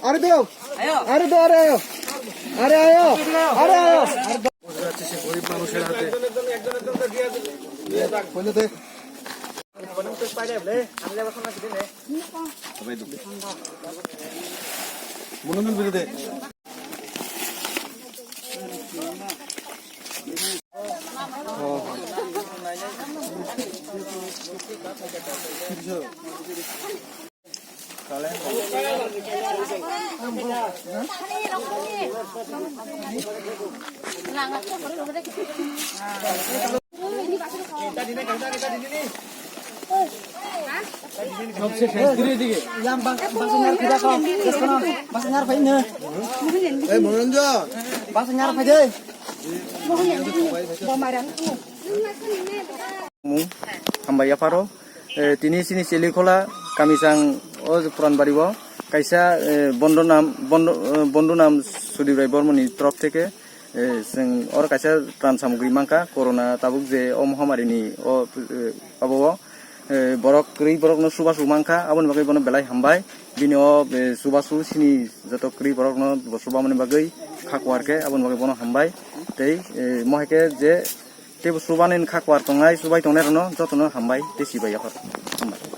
আরে দাও আরে দাও আরে আয়ো আরে আয়ো আরে আয়ো যাচ্ছে সে গরিব মানুষের হাতে কইলে দে মনোনয়ন বিরোধে Hambaya Faro, tini sini Silikola, kami sang Puran Bariwo, kaisa Bondonam Sudirai Bormoni Trop Teke, sing or kaisa Tran Samugri Mangka, Corona Tabuk je Mohammadini o Abawo, Borok Kri Borok no Subasu Mangka, Abon Bagai Bono Belai Hambai, Bini o Subasu sini Zato Kri Borok no Subamani Bagai, Kakwarke, Abon Bagai Bono Hambai, Tei Moheke je Tebo Subanin Kakwar Tongai, Subai Tonerno, Jotono Hambai, Tesibai Hambai.